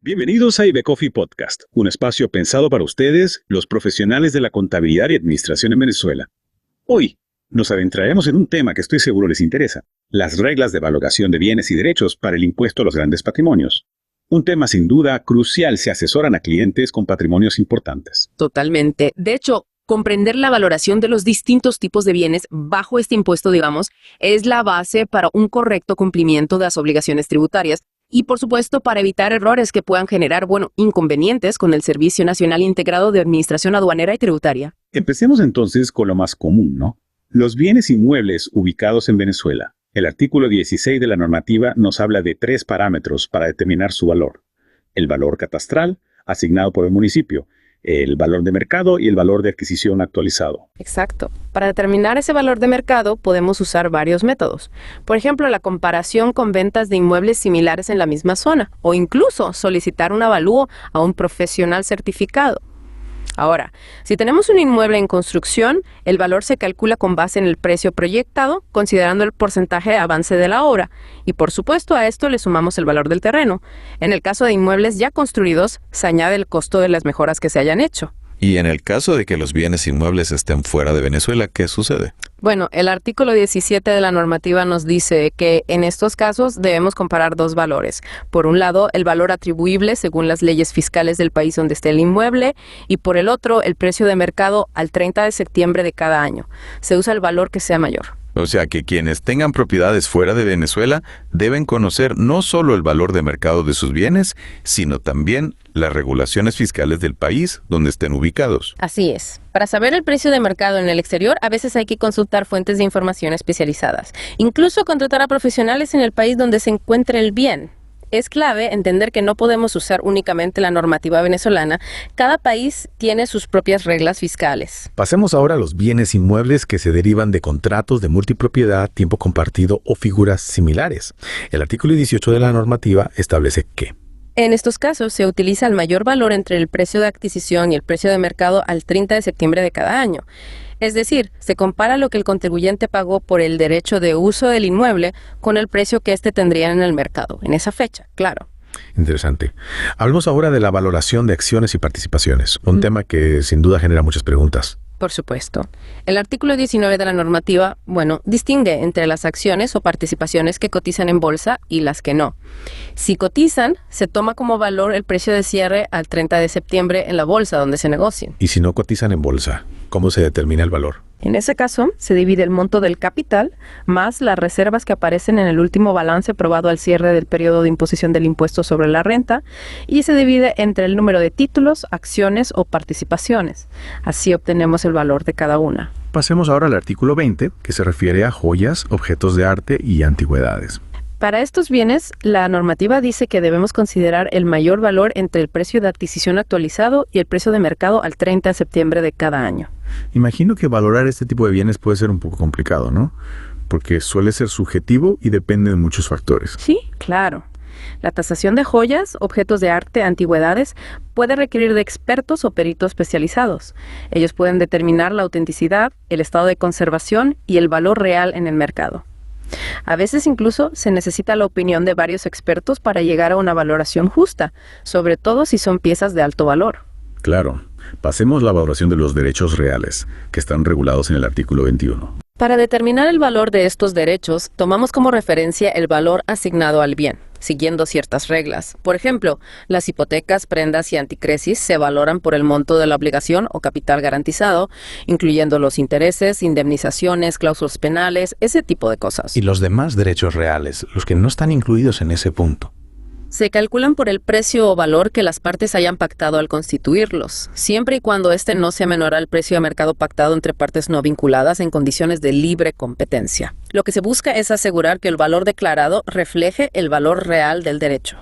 Bienvenidos a IBCoffee Podcast, un espacio pensado para ustedes, los profesionales de la contabilidad y administración en Venezuela. Hoy nos adentraremos en un tema que estoy seguro les interesa: las reglas de valoración de bienes y derechos para el impuesto a los grandes patrimonios. Un tema sin duda crucial si asesoran a clientes con patrimonios importantes. Totalmente. De hecho, comprender la valoración de los distintos tipos de bienes bajo este impuesto, es la base para un correcto cumplimiento de las obligaciones tributarias y, por supuesto, para evitar errores que puedan generar, inconvenientes con el Servicio Nacional Integrado de Administración Aduanera y Tributaria. Empecemos entonces con lo más común, ¿no? Los bienes inmuebles ubicados en Venezuela. El artículo 16 de la normativa nos habla de 3 parámetros para determinar su valor: el valor catastral, asignado por el municipio, el valor de mercado y el valor de adquisición actualizado. Exacto. Para determinar ese valor de mercado podemos usar varios métodos. Por ejemplo, la comparación con ventas de inmuebles similares en la misma zona, o incluso solicitar un avalúo a un profesional certificado. Ahora, si tenemos un inmueble en construcción, el valor se calcula con base en el precio proyectado, considerando el porcentaje de avance de la obra. Y por supuesto a esto le sumamos el valor del terreno. En el caso de inmuebles ya construidos, se añade el costo de las mejoras que se hayan hecho. Y en el caso de que los bienes inmuebles estén fuera de Venezuela, ¿qué sucede? Bueno, el artículo 17 de la normativa nos dice que en estos casos debemos comparar dos valores. Por un lado, el valor atribuible según las leyes fiscales del país donde esté el inmueble, y por el otro, el precio de mercado al 30 de septiembre de cada año. Se usa el valor que sea mayor. O sea que quienes tengan propiedades fuera de Venezuela deben conocer no solo el valor de mercado de sus bienes, sino también las regulaciones fiscales del país donde estén ubicados. Así es. Para saber el precio de mercado en el exterior, a veces hay que consultar fuentes de información especializadas. Incluso contratar a profesionales en el país donde se encuentre el bien. Es clave entender que no podemos usar únicamente la normativa venezolana. Cada país tiene sus propias reglas fiscales. Pasemos ahora a los bienes inmuebles que se derivan de contratos de multipropiedad, tiempo compartido o figuras similares. El artículo 18 de la normativa establece que en estos casos se utiliza el mayor valor entre el precio de adquisición y el precio de mercado al 30 de septiembre de cada año. Es decir, se compara lo que el contribuyente pagó por el derecho de uso del inmueble con el precio que éste tendría en el mercado, en esa fecha, claro. Interesante. Hablemos ahora de la valoración de acciones y participaciones, un tema que sin duda genera muchas preguntas. Por supuesto. El artículo 19 de la normativa, distingue entre las acciones o participaciones que cotizan en bolsa y las que no. Si cotizan, se toma como valor el precio de cierre al 30 de septiembre en la bolsa donde se negocien. Y si no cotizan en bolsa, ¿cómo se determina el valor? En ese caso, se divide el monto del capital más las reservas que aparecen en el último balance aprobado al cierre del periodo de imposición del impuesto sobre la renta y se divide entre el número de títulos, acciones o participaciones. Así obtenemos el valor de cada una. Pasemos ahora al artículo 20, que se refiere a joyas, objetos de arte y antigüedades. Para estos bienes, la normativa dice que debemos considerar el mayor valor entre el precio de adquisición actualizado y el precio de mercado al 30 de septiembre de cada año. Imagino que valorar este tipo de bienes puede ser un poco complicado, ¿no? Porque suele ser subjetivo y depende de muchos factores. Sí, claro. La tasación de joyas, objetos de arte, antigüedades, puede requerir de expertos o peritos especializados. Ellos pueden determinar la autenticidad, el estado de conservación y el valor real en el mercado. A veces incluso se necesita la opinión de varios expertos para llegar a una valoración justa, sobre todo si son piezas de alto valor. Claro. Pasemos a la valoración de los derechos reales, que están regulados en el artículo 21. Para determinar el valor de estos derechos, tomamos como referencia el valor asignado al bien, siguiendo ciertas reglas. Por ejemplo, las hipotecas, prendas y anticresis se valoran por el monto de la obligación o capital garantizado, incluyendo los intereses, indemnizaciones, cláusulas penales, ese tipo de cosas. Y los demás derechos reales, los que no están incluidos en ese punto, se calculan por el precio o valor que las partes hayan pactado al constituirlos, siempre y cuando este no sea menor al precio de mercado pactado entre partes no vinculadas en condiciones de libre competencia. Lo que se busca es asegurar que el valor declarado refleje el valor real del derecho.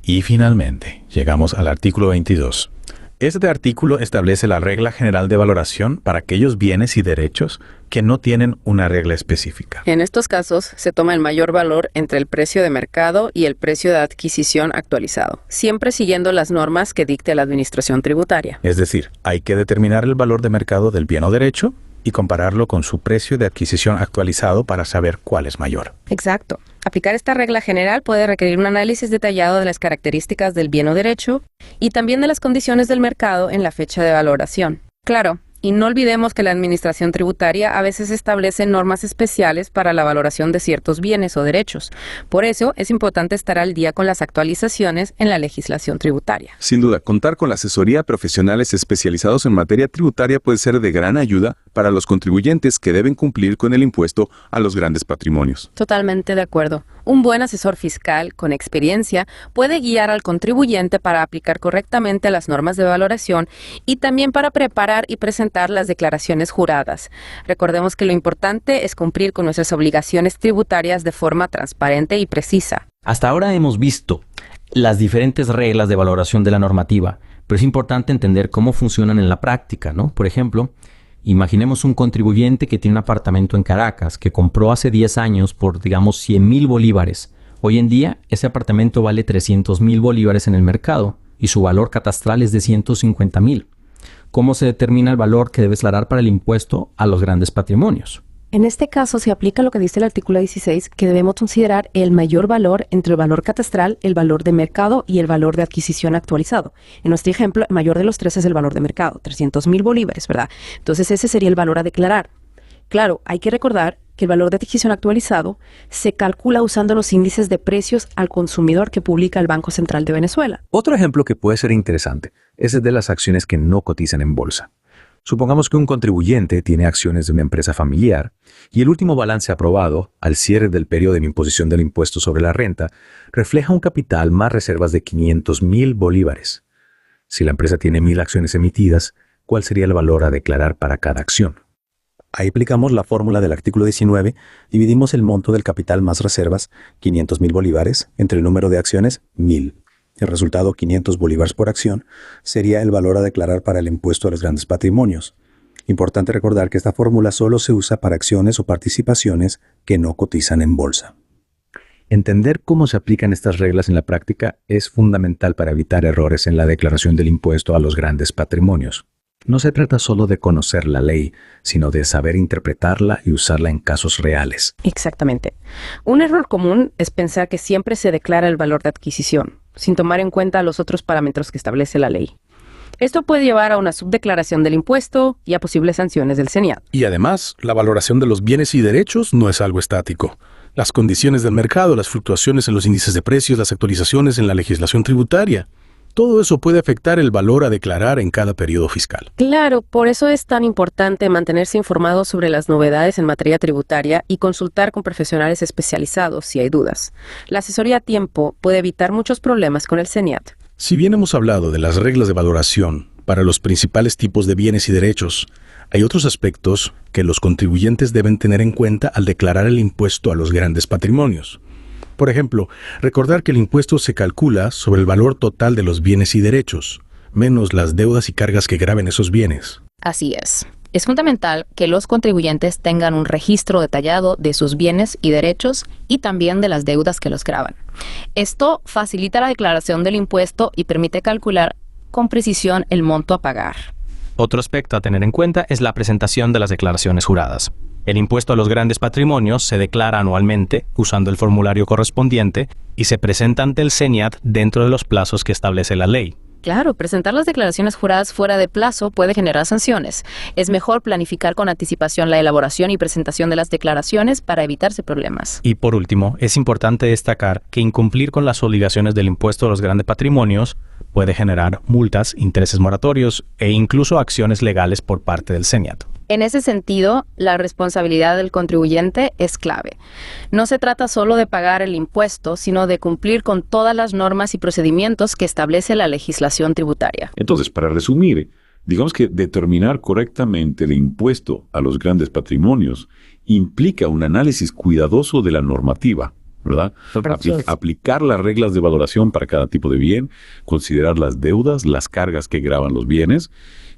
Y finalmente, llegamos al artículo 22. Este artículo establece la regla general de valoración para aquellos bienes y derechos que no tienen una regla específica. En estos casos, se toma el mayor valor entre el precio de mercado y el precio de adquisición actualizado, siempre siguiendo las normas que dicte la Administración Tributaria. Es decir, hay que determinar el valor de mercado del bien o derecho y compararlo con su precio de adquisición actualizado para saber cuál es mayor. Exacto. Aplicar esta regla general puede requerir un análisis detallado de las características del bien o derecho y también de las condiciones del mercado en la fecha de valoración. Claro, y no olvidemos que la administración tributaria a veces establece normas especiales para la valoración de ciertos bienes o derechos. Por eso es importante estar al día con las actualizaciones en la legislación tributaria. Sin duda, contar con la asesoría de profesionales especializados en materia tributaria puede ser de gran ayuda para los contribuyentes que deben cumplir con el impuesto a los grandes patrimonios. Totalmente de acuerdo. Un buen asesor fiscal con experiencia puede guiar al contribuyente para aplicar correctamente las normas de valoración y también para preparar y presentar las declaraciones juradas. Recordemos que lo importante es cumplir con nuestras obligaciones tributarias de forma transparente y precisa. Hasta ahora hemos visto las diferentes reglas de valoración de la normativa, pero es importante entender cómo funcionan en la práctica, ¿no? Por ejemplo, imaginemos un contribuyente que tiene un apartamento en Caracas que compró hace 10 años por, digamos, 100,000 bolívares. Hoy en día, ese apartamento vale 300,000 bolívares en el mercado y su valor catastral es de 150,000. ¿Cómo se determina el valor que debe declarar para el impuesto a los grandes patrimonios? En este caso se aplica lo que dice el artículo 16, que debemos considerar el mayor valor entre el valor catastral, el valor de mercado y el valor de adquisición actualizado. En nuestro ejemplo, el mayor de los tres es el valor de mercado, 300,000 bolívares, ¿verdad? Entonces ese sería el valor a declarar. Claro, hay que recordar que el valor de adquisición actualizado se calcula usando los índices de precios al consumidor que publica el Banco Central de Venezuela. Otro ejemplo que puede ser interesante es el de las acciones que no cotizan en bolsa. Supongamos que un contribuyente tiene acciones de una empresa familiar y el último balance aprobado, al cierre del periodo de imposición del impuesto sobre la renta, refleja un capital más reservas de 500,000 bolívares. Si la empresa tiene 1,000 acciones emitidas, ¿cuál sería el valor a declarar para cada acción? Ahí aplicamos la fórmula del artículo 19, dividimos el monto del capital más reservas, 500,000 bolívares, entre el número de acciones, 1,000. El resultado, 500 bolívares por acción, sería el valor a declarar para el impuesto a los grandes patrimonios. Importante recordar que esta fórmula solo se usa para acciones o participaciones que no cotizan en bolsa. Entender cómo se aplican estas reglas en la práctica es fundamental para evitar errores en la declaración del impuesto a los grandes patrimonios. No se trata solo de conocer la ley, sino de saber interpretarla y usarla en casos reales. Exactamente. Un error común es pensar que siempre se declara el valor de adquisición, sin tomar en cuenta los otros parámetros que establece la ley. Esto puede llevar a una subdeclaración del impuesto y a posibles sanciones del CENIAT. Y además, la valoración de los bienes y derechos no es algo estático. Las condiciones del mercado, las fluctuaciones en los índices de precios, las actualizaciones en la legislación tributaria, todo eso puede afectar el valor a declarar en cada periodo fiscal. Claro, por eso es tan importante mantenerse informado sobre las novedades en materia tributaria y consultar con profesionales especializados si hay dudas. La asesoría a tiempo puede evitar muchos problemas con el CENIAT. Si bien hemos hablado de las reglas de valoración para los principales tipos de bienes y derechos, hay otros aspectos que los contribuyentes deben tener en cuenta al declarar el impuesto a los grandes patrimonios. Por ejemplo, recordar que el impuesto se calcula sobre el valor total de los bienes y derechos, menos las deudas y cargas que graven esos bienes. Así es. Es fundamental que los contribuyentes tengan un registro detallado de sus bienes y derechos y también de las deudas que los gravan. Esto facilita la declaración del impuesto y permite calcular con precisión el monto a pagar. Otro aspecto a tener en cuenta es la presentación de las declaraciones juradas. El impuesto a los grandes patrimonios se declara anualmente usando el formulario correspondiente y se presenta ante el CENIAT dentro de los plazos que establece la ley. Claro, presentar las declaraciones juradas fuera de plazo puede generar sanciones. Es mejor planificar con anticipación la elaboración y presentación de las declaraciones para evitarse problemas. Y por último, es importante destacar que incumplir con las obligaciones del impuesto a los grandes patrimonios puede generar multas, intereses moratorios e incluso acciones legales por parte del CENIAT. En ese sentido, la responsabilidad del contribuyente es clave. No se trata solo de pagar el impuesto, sino de cumplir con todas las normas y procedimientos que establece la legislación tributaria. Entonces, para resumir, digamos que determinar correctamente el impuesto a los grandes patrimonios implica un análisis cuidadoso de la normativa, ¿verdad? Así es. Aplicar las reglas de valoración para cada tipo de bien, considerar las deudas, las cargas que gravan los bienes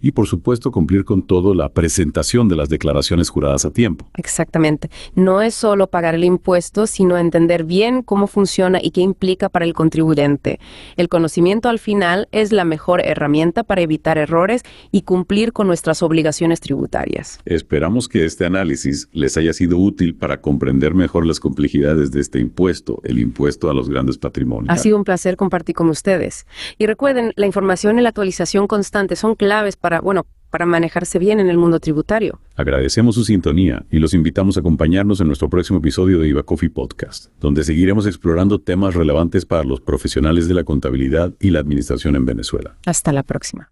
y, por supuesto, cumplir con todo la presentación de las declaraciones juradas a tiempo. Exactamente. No es solo pagar el impuesto, sino entender bien cómo funciona y qué implica para el contribuyente. El conocimiento al final es la mejor herramienta para evitar errores y cumplir con nuestras obligaciones tributarias. Esperamos que este análisis les haya sido útil para comprender mejor las complejidades de este impuesto, el impuesto a los grandes patrimonios. Ha sido un placer compartir con ustedes. Y recuerden, la información y la actualización constante son claves para manejarse bien en el mundo tributario. Agradecemos su sintonía y los invitamos a acompañarnos en nuestro próximo episodio de IVA Coffee Podcast, donde seguiremos explorando temas relevantes para los profesionales de la contabilidad y la administración en Venezuela. Hasta la próxima.